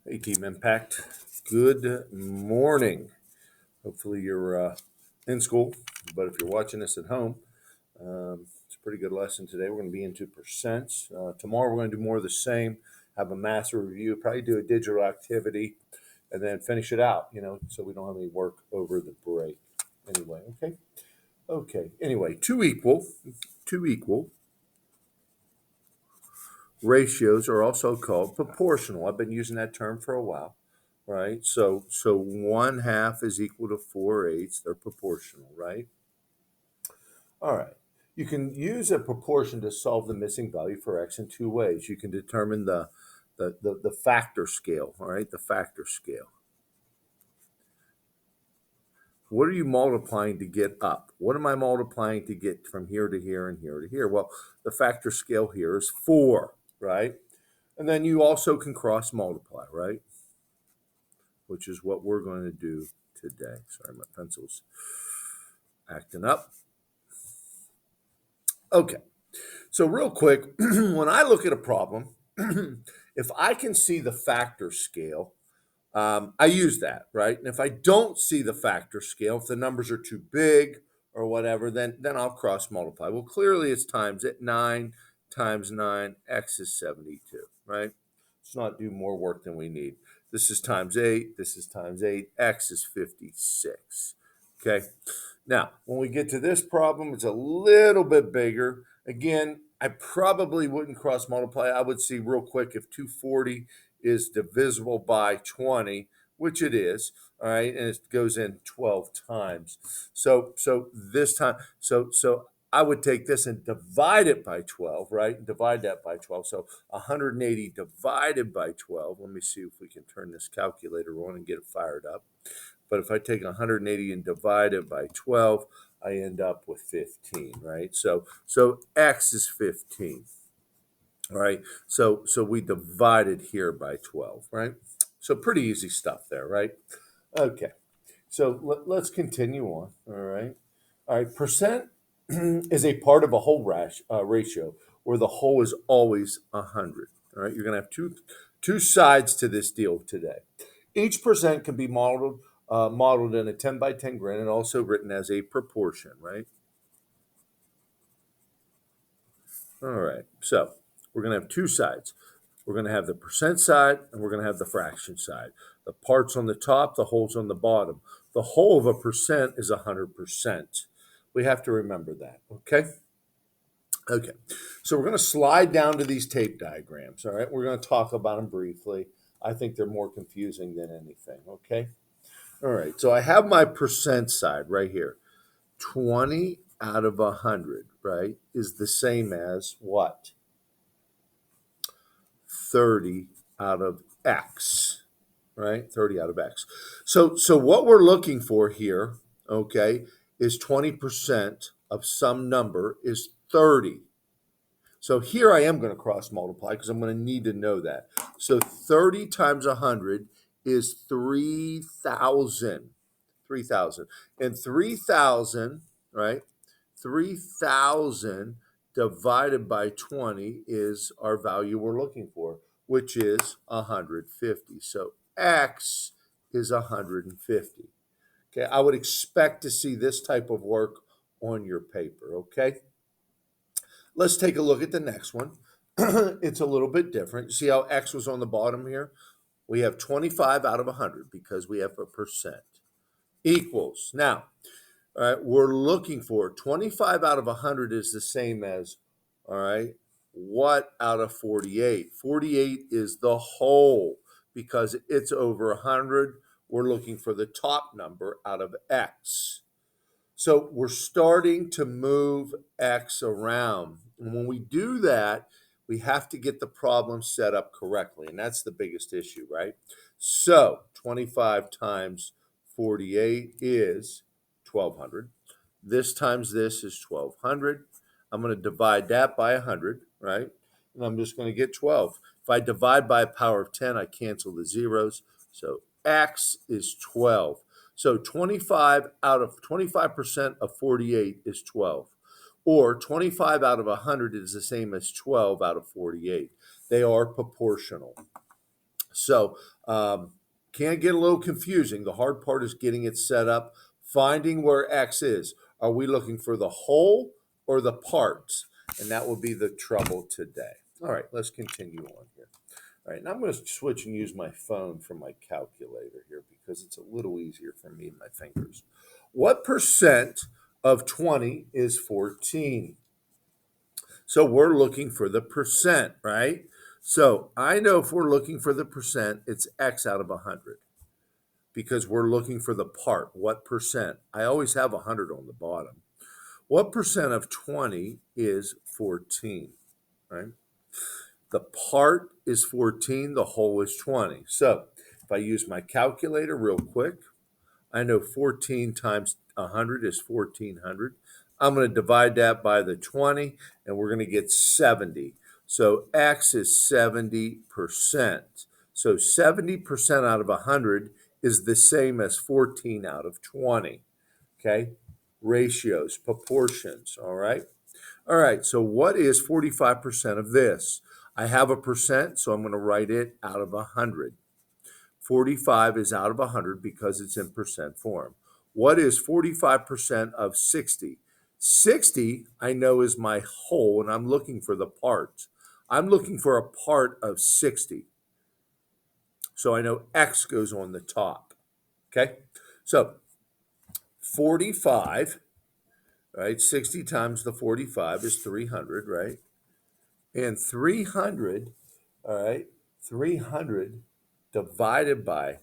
Hey, Team Impact. Good morning. Hopefully, you're in school, but if you're watching this at home, it's a pretty good lesson today. We're going to be into percents. Tomorrow, we're going to do more of the same, have a mass review, probably do a digital activity, and then finish it out, so we don't have any work over the break. Anyway, okay? Okay. Anyway, two equal ratios are also called proportional. I've been using that term for a while, right? So 1/2 is equal to 4/8. They're proportional, right? All right. You can use a proportion to solve the missing value for x in two ways. You can determine the factor scale, all right? The factor scale. What are you multiplying to get up? What am I multiplying to get from here to here and here to here? Well, the factor scale here is 4, right? And then you also can cross multiply, right? Which is what we're going to do today. Sorry, my pencil's acting up. Okay, so real quick, when I look at a problem, if I can see the factor scale, I use that, right? And if I don't see the factor scale, if the numbers are too big or whatever, then I'll cross multiply. Well, clearly it's times it. 9 times 9, x is 72, right? Let's not do more work than we need. This is times 8, this is times 8, x is 56, okay? Now, when we get to this problem, it's a little bit bigger. Again, I probably wouldn't cross multiply. I would see real quick if 240 is divisible by 20, which it is, all right, and it goes in 12 times. So this time, so I would take this and divide it by 12, right? And divide that by 12. So 180 divided by 12. Let me see if we can turn this calculator on and get it fired up. But if I take 180 and divide it by 12, I end up with 15, right? So x is 15. All right. So we divided here by 12, right? So pretty easy stuff there, right? Okay. So let's continue on. All right. All right. Percent is a part of a whole ratio where the whole is always 100. All right. You're going to have two sides to this deal today. Each percent can be modeled in a 10 by 10 grid and also written as a proportion, right? All right. So we're going to have two sides. We're going to have the percent side and we're going to have the fraction side. The parts on the top, the wholes on the bottom. The whole of a percent is 100%. We have to remember that, okay? Okay, so we're going to slide down to these tape diagrams, all right? We're going to talk about them briefly. I think they're more confusing than anything, okay? All right, so I have my percent side right here. 20 out of 100, right, is the same as what? 30 out of X, right? 30 out of X. So what we're looking for here, okay, is 20% of some number is 30. So here I am going to cross multiply because I'm going to need to know that. So 30 times 100 is 3,000. 3,000. And 3,000, right? 3,000 divided by 20 is our value we're looking for, which is 150. So X is 150. Okay, I would expect to see this type of work on your paper, okay? Let's take a look at the next one. It's a little bit different. See how X was on the bottom here? We have 25 out of 100 because we have a percent equals. Now, all right, we're looking for 25 out of 100 is the same as, all right, what out of 48? 48 is the whole because it's over 100. We're looking for the top number out of X. So we're starting to move X around. And when we do that, we have to get the problem set up correctly. And that's the biggest issue, right? So 25 times 48 is 1200. This times this is 1200. I'm going to divide that by 100, right? And I'm just going to get 12. If I divide by a power of 10, I cancel the zeros. So X is 12. So 25% of 48 is 12. Or 25 out of 100 is the same as 12 out of 48. They are proportional. So can get a little confusing. The hard part is getting it set up, finding where X is. Are we looking for the whole or the parts? And that will be the trouble today. All right, let's continue on here. All right, and I'm going to switch and use my phone for my calculator here because it's a little easier for me and my fingers. What percent of 20 is 14? So we're looking for the percent, right? So I know if we're looking for the percent, it's X out of 100 because we're looking for the part. What percent? I always have 100 on the bottom. What percent of 20 is 14, right? The part is 14, the whole is 20. So if I use my calculator real quick, I know 14 times 100 is 1400. I'm going to divide that by the 20, and we're going to get 70. So X is 70%. So 70% out of 100 is the same as 14 out of 20. Okay? Ratios, proportions, all right? All right, so what is 45% of this? I have a percent, so I'm going to write it out of 100. 45 is out of 100 because it's in percent form. What is 45% of 60? 60, I know, is my whole, and I'm looking for the parts. I'm looking for a part of 60. So I know X goes on the top. Okay? So 45, right? 60 times the 45 is 300, right? And 300, all right, 300 divided by,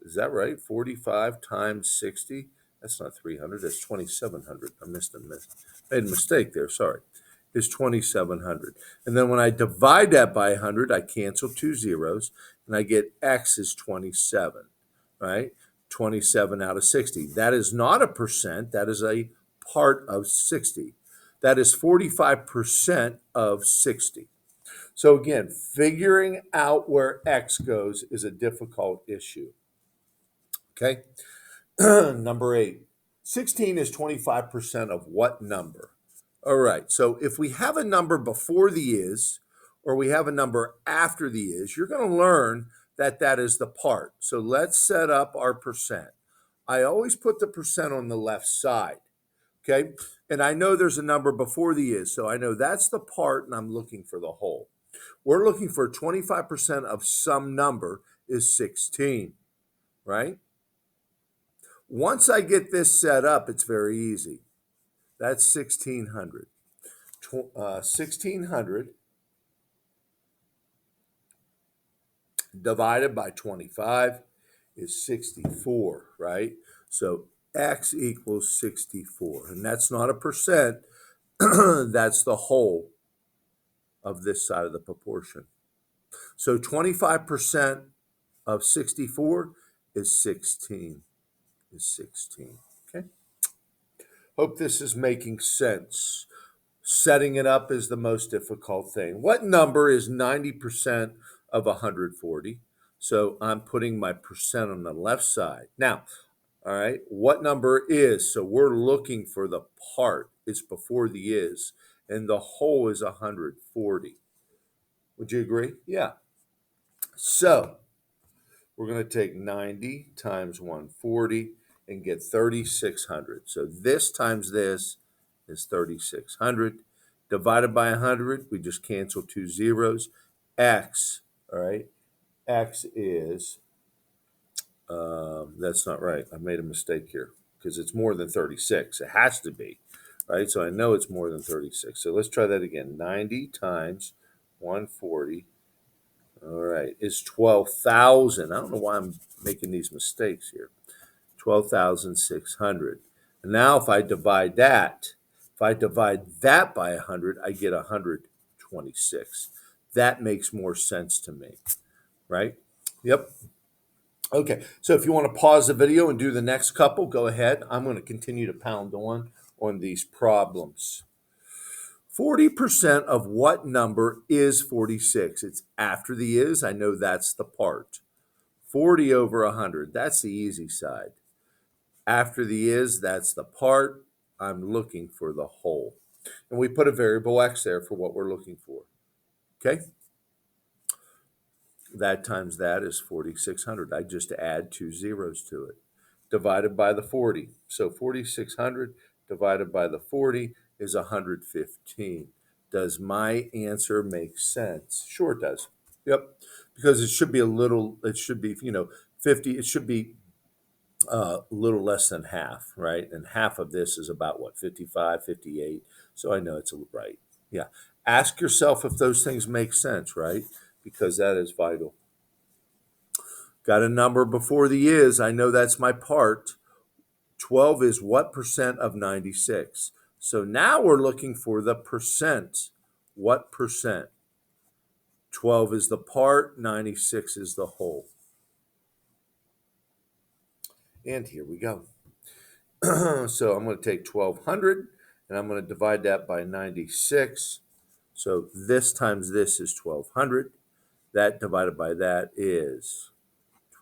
is that right? 45 times 60? That's not 300, that's 2,700. I made a mistake there, sorry. Is 2,700. And then when I divide that by 100, I cancel two zeros, and I get X is 27, right? 27 out of 60. That is not a percent, that is a part of 60. That is 45% of 60. So again, figuring out where X goes is a difficult issue. Okay. Number 8. 16 is 25% of what number? All right. So if we have a number before the is, or we have a number after the is, you're going to learn that that is the part. So let's set up our percent. I always put the percent on the left side. Okay. And I know there's a number before the is. So I know that's the part and I'm looking for the whole. We're looking for 25% of some number is 16, right? Once I get this set up, it's very easy. That's 1,600. 1,600 divided by 25 is 64, right? So X equals 64. And that's not a percent. That's the whole of this side of the proportion. So 25% of 64 is 16. Is 16. Okay. Hope this is making sense. Setting it up is the most difficult thing. What number is 90% of 140? So I'm putting my percent on the left side. Now, all right, what number is? So we're looking for the part. It's before the is, and the whole is 140. Would you agree? Yeah. So we're going to take 90 times 140 and get 3,600. So this times this is 3,600. Divided by 100, we just cancel two zeros. X, all right, X is, that's not right. I made a mistake here because it's more than 36. It has to be, right? So I know it's more than 36. So let's try that again. 90 times 140. All right, is 12,000. I don't know why I'm making these mistakes here. 12,600. And now if I divide that by 100, I get 126. That makes more sense to me, right? Yep. Okay, so if you want to pause the video and do the next couple, go ahead. I'm going to continue to pound on these problems. 40% of what number is 46? It's after the is. I know that's the part. 40 over 100. That's the easy side. After the is, that's the part. I'm looking for the whole. And we put a variable X there for what we're looking for. Okay? That times that is 4,600. I just add 2 zeros to it. Divided by the 40. So 4,600 divided by the 40 is 115. Does my answer make sense? Sure it does. Yep. Because it should be a little, it should be, 50, it should be a little less than half, right? And half of this is about what, 55, 58. So I know it's right. Yeah. Ask yourself if those things make sense, right? Because that is vital. Got a number before the is. I know that's my part. 12 is what percent of 96? So now we're looking for the percent. What percent? 12 is the part, 96 is the whole. And here we go. So I'm going to take 1200 and I'm going to divide that by 96. So this times this is 1200. That divided by that is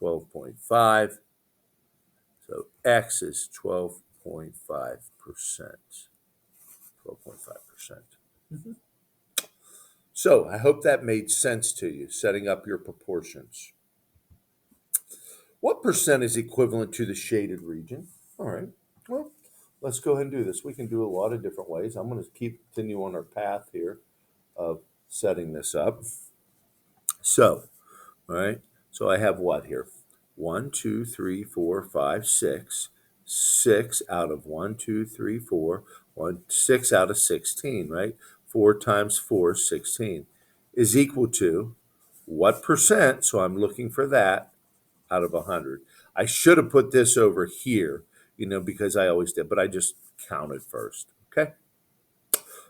12.5. So X is 12.5%. 12.5%. So I hope that made sense to you, setting up your proportions. What percent is equivalent to the shaded region? All right, well, let's go ahead and do this. We can do a lot of different ways. I'm going to continue on our path here of setting this up. So, all right, so I have what here? 1, 2, 3, 4, 5, 6. 6 out of 1, 2, 3, 4. 6 out of 16, right? 4 times 4 is 16 is equal to what percent? So I'm looking for that out of 100. I should have put this over here, because I always did, but I just counted first. Okay.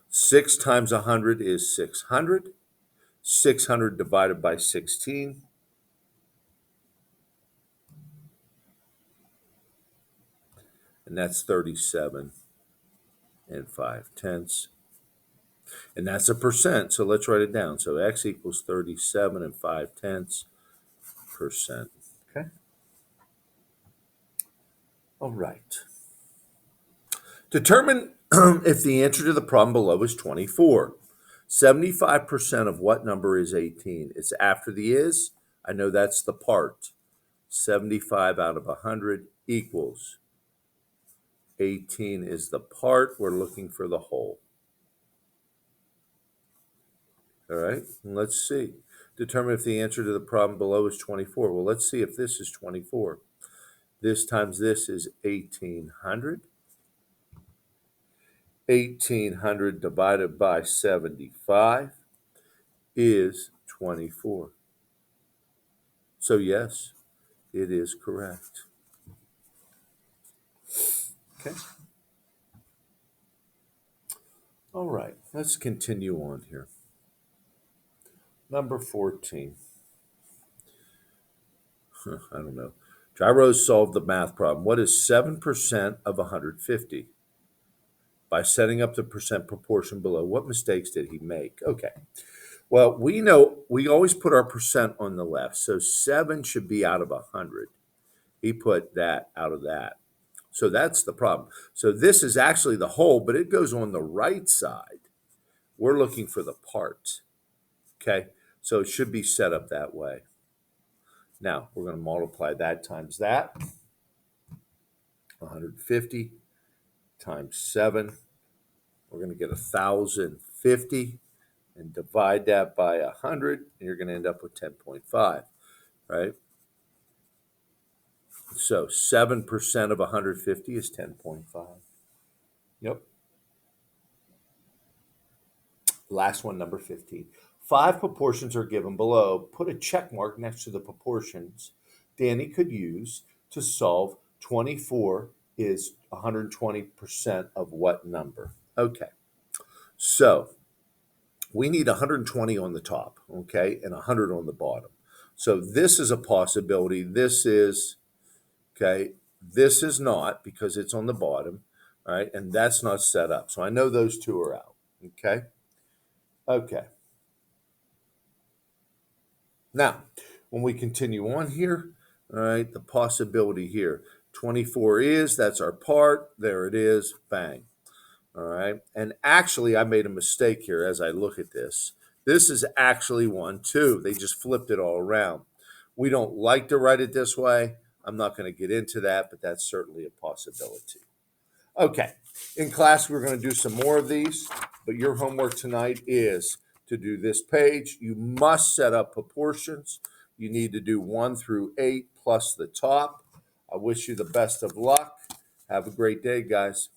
6 times 100 is 600. 600 divided by 16. And that's 37 and 5/10. And that's a percent. So let's write it down. So X equals 37 and 5/10%. Okay. All right. Determine if the answer to the problem below is 24. 75% of what number is 18? It's after the is. I know that's the part. 75 out of 100 equals 18 is the part. We're looking for the whole. All right, let's see. Determine if the answer to the problem below is 24. Well, let's see if this is 24. This times this is 1,800. 1,800 divided by 75 is 24. So yes, it is correct. Okay. All right, let's continue on here. Number 14. I don't know. Gyros solved the math problem. What is 7% of 150? By setting up the percent proportion below, what mistakes did he make? Okay. Well, we know we always put our percent on the left. So 7 should be out of 100. He put that out of that. So that's the problem. So this is actually the whole, but it goes on the right side. We're looking for the part. Okay. So it should be set up that way. Now we're going to multiply that times that. 150 times 7. We're going to get 1,050 and divide that by 100. And you're going to end up with 10.5, right? So 7% of 150 is 10.5. Yep. Last one, number 15. 5 proportions are given below. Put a check mark next to the proportions Danny could use to solve 24 is 120% of what number? Okay. So we need 120 on the top, okay, and 100 on the bottom. So this is a possibility. This is, okay, this is not because it's on the bottom, all right, and that's not set up. So I know those two are out, okay? Okay. Now, when we continue on here, all right, the possibility here, 24 is, that's our part, there it is, bang. All right, and actually I made a mistake here as I look at this. This is actually 1, 2. They just flipped it all around. We don't like to write it this way. I'm not going to get into that, but that's certainly a possibility. Okay, in class, we're going to do some more of these, but your homework tonight is to do this page. You must set up proportions. You need to do 1 through 8 plus the top. I wish you the best of luck. Have a great day, guys.